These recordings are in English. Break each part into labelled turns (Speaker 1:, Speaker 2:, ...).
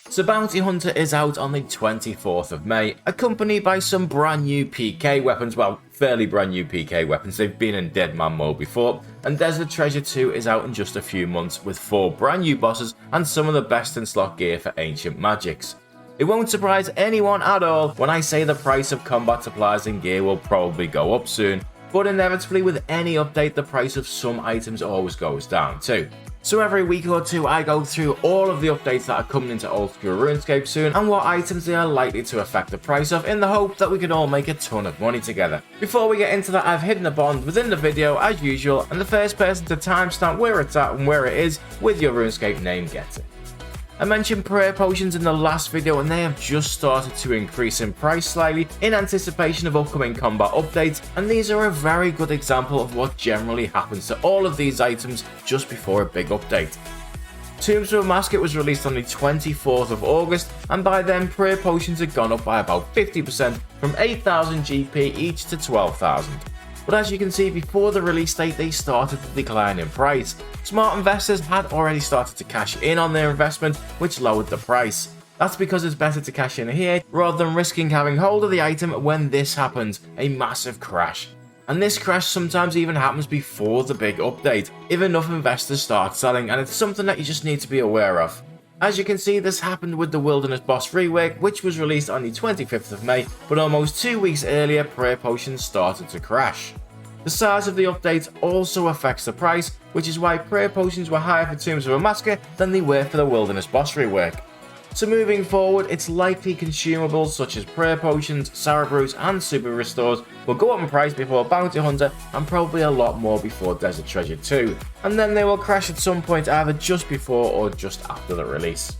Speaker 1: So Bounty Hunter is out on the 24th of May, accompanied by some brand new PK weapons, well, fairly brand new PK weapons, they've been in Dead Man mode before, and Desert Treasure 2 is out in just a few months with 4 brand new bosses and some of the best in slot gear for Ancient Magics. It won't surprise anyone at all when I say the price of combat supplies and gear will probably go up soon, but inevitably with any update the price of some items always goes down too. So every week or two I go through all of the updates that are coming into Oldskool Runescape soon and what items they are likely to affect the price of in the hope that we can all make a ton of money together. Before we get into that, I've hidden a bond within the video as usual, and the first person to timestamp where it's at and where it is with your Runescape name gets it. I mentioned prayer potions in the last video and they have just started to increase in price slightly in anticipation of upcoming combat updates, and these are a very good example of what generally happens to all of these items just before a big update. Tombs of Musket was released on the 24th of August, and by then prayer potions had gone up by about 50% from 8,000 GP each to 12,000. But as you can see, before the release date they started to decline in price. Smart investors had already started to cash in on their investment, which lowered the price. That's because it's better to cash in here rather than risking having hold of the item when this happens, a massive crash. And this crash sometimes even happens before the big update, if enough investors start selling, and it's something that you just need to be aware of. As you can see, this happened with the Wilderness Boss rework, which was released on the 25th of May, but almost 2 weeks earlier prayer potions started to crash. The size of the update also affects the price, which is why prayer potions were higher for Tombs of Musket than they were for the Wilderness Boss rework. So moving forward, it's likely consumables such as prayer potions, Sour Brews and Super Restores will go up in price before Bounty Hunter and probably a lot more before Desert Treasure 2, and then they will crash at some point either just before or just after the release.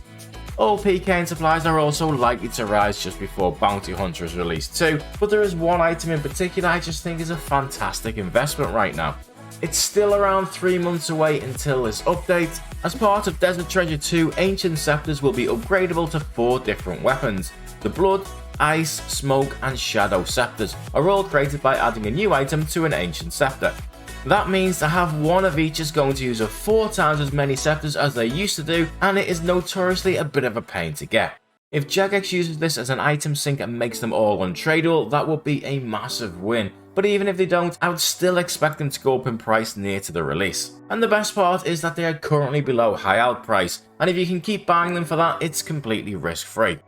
Speaker 1: All PK supplies are also likely to rise just before Bounty Hunter is released too, but there is one item in particular I just think is a fantastic investment right now. It's still around 3 months away until this update. As part of Desert Treasure 2, Ancient Scepters will be upgradable to 4 different weapons. The Blood, Ice, Smoke and Shadow Scepters are all created by adding a new item to an Ancient Scepter. That means to have one of each is going to use up 4 times as many scepters as they used to do, and it is notoriously a bit of a pain to get. If Jagex uses this as an item sink and makes them all untradeable, that would be a massive win. But even if they don't, I would still expect them to go up in price near to the release. And the best part is that they are currently below high out price, and if you can keep buying them for that, it's completely risk free.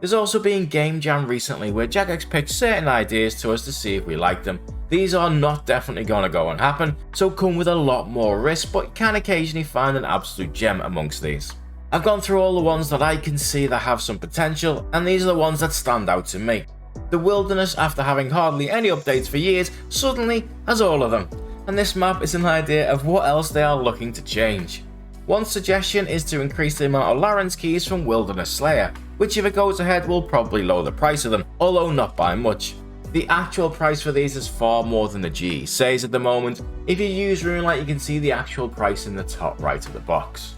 Speaker 1: There's also been Game Jam recently where Jagex pitched certain ideas to us to see if we liked them. These are not definitely gonna go and happen, so come with a lot more risk, but you can occasionally find an absolute gem amongst these. I've gone through all the ones that I can see that have some potential, and these are the ones that stand out to me. The Wilderness, after having hardly any updates for years, suddenly has all of them, and this map is an idea of what else they are looking to change. One suggestion is to increase the amount of Laren's keys from Wilderness Slayer, which if it goes ahead will probably lower the price of them, although not by much. The actual price for these is far more than the GE says at the moment. If you use RuneLite you can see the actual price in the top right of the box.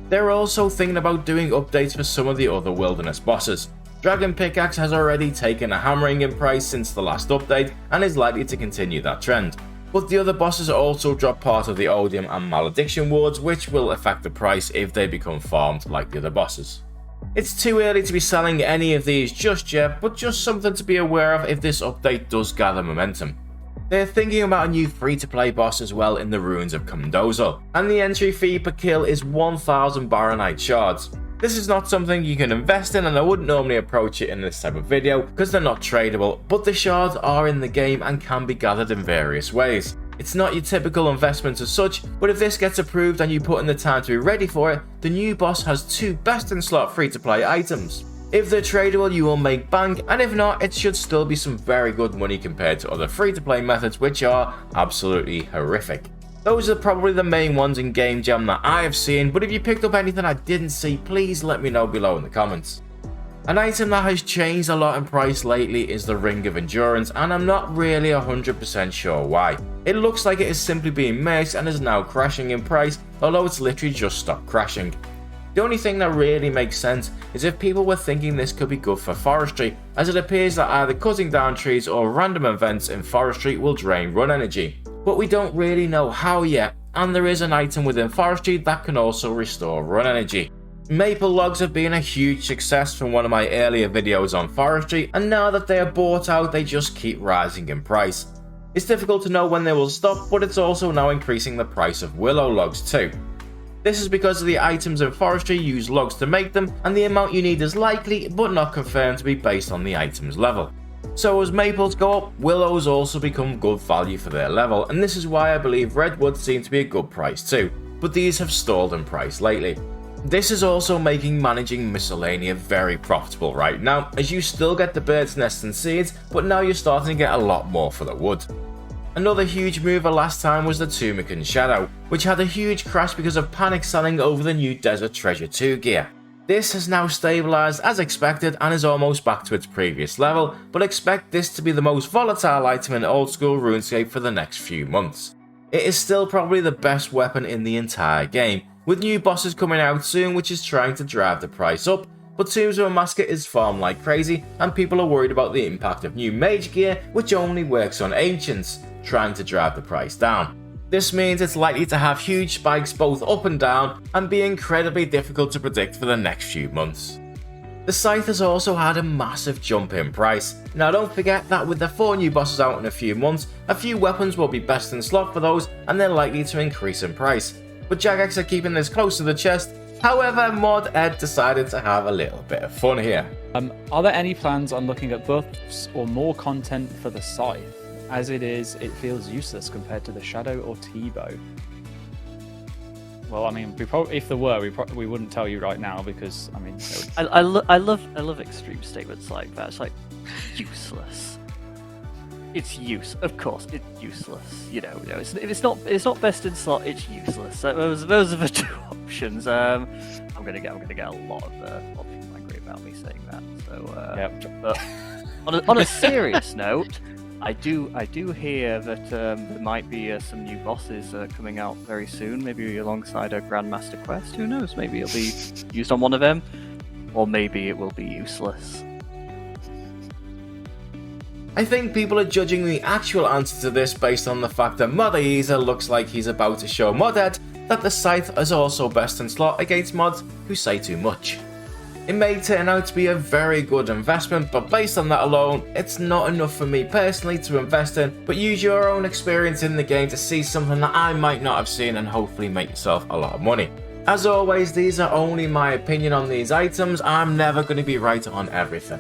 Speaker 1: They're also thinking about doing updates for some of the other Wilderness bosses. Dragon Pickaxe has already taken a hammering in price since the last update and is likely to continue that trend. But the other bosses also drop part of the Odium and Malediction wards, which will affect the price if they become farmed like the other bosses. It's too early to be selling any of these just yet, but just something to be aware of if this update does gather momentum. They're thinking about a new free-to-play boss as well in the Ruins of Kumdozel, and the entry fee per kill is 1000 Baronite shards. This is not something you can invest in, and I wouldn't normally approach it in this type of video because they're not tradable, but the shards are in the game and can be gathered in various ways. It's not your typical investment as such, but if this gets approved and you put in the time to be ready for it, the new boss has 2 best in slot free-to-play items. If they're tradable you will make bank, and if not it should still be some very good money compared to other free-to-play methods which are absolutely horrific. Those are probably the main ones in Game Jam that I have seen, but if you picked up anything I didn't see, please let me know below in the comments. An item that has changed a lot in price lately is the Ring of Endurance, and I'm not really 100% sure why. It looks like it is simply being merged and is now crashing in price, although it's literally just stopped crashing. The only thing that really makes sense is if people were thinking this could be good for forestry, as it appears that either cutting down trees or random events in forestry will drain run energy. But we don't really know how yet, and there is an item within forestry that can also restore run energy. Maple logs have been a huge success from one of my earlier videos on forestry, and now that they are bought out, they just keep rising in price. It's difficult to know when they will stop, but it's also now increasing the price of willow logs too. This is because the items in forestry use logs to make them, and the amount you need is likely, but not confirmed to be based on the item's level. So as maples go up, willows also become good value for their level, and this is why I believe redwoods seem to be a good price too, but these have stalled in price lately. This is also making managing miscellanea very profitable right now, as you still get the bird's nest and seeds, but now you're starting to get a lot more for the wood. Another huge mover last time was the Tubebac Shadow, which had a huge crash because of panic selling over the new Desert Treasure 2 gear. This has now stabilised as expected and is almost back to its previous level, but expect this to be the most volatile item in Oldskool Runescape for the next few months. It is still probably the best weapon in the entire game, with new bosses coming out soon which is trying to drive the price up, but Tombs of a Musket is farmed like crazy and people are worried about the impact of new mage gear which only works on ancients, trying to drive the price down. This means it's likely to have huge spikes both up and down and be incredibly difficult to predict for the next few months. The Scythe has also had a massive jump in price. Now don't forget that with the 4 new bosses out in a few months, a few weapons will be best in slot for those and they're likely to increase in price. But Jagex are keeping this close to the chest. However, Mod Ed decided to have a little bit of fun here.
Speaker 2: Are there any plans on looking at buffs or more content for the Scythe? As it is, it feels useless compared to the Shadow or T-Bow. Well, I mean, if there were, we wouldn't tell you right now because, I mean...
Speaker 3: I love extreme statements like that. It's like, useless. Of course, it's useless. You know, if it's not best in slot, it's useless. So those are the 2 options. I'm gonna get a lot of people angry about me saying that. So,
Speaker 2: yep.
Speaker 3: But on a serious note, I do hear that there might be some new bosses coming out very soon. Maybe alongside a Grandmaster Quest. Who knows? Maybe it'll be used on one of them, or maybe it will be useless.
Speaker 1: I think people are judging the actual answer to this based on the fact that Mod Easer looks like he's about to show Mod Ed that the Scythe is also best in slot against mods who say too much. It may turn out to be a very good investment, but based on that alone, it's not enough for me personally to invest in, but use your own experience in the game to see something that I might not have seen and hopefully make yourself a lot of money. As always, these are only my opinion on these items. I'm never going to be right on everything.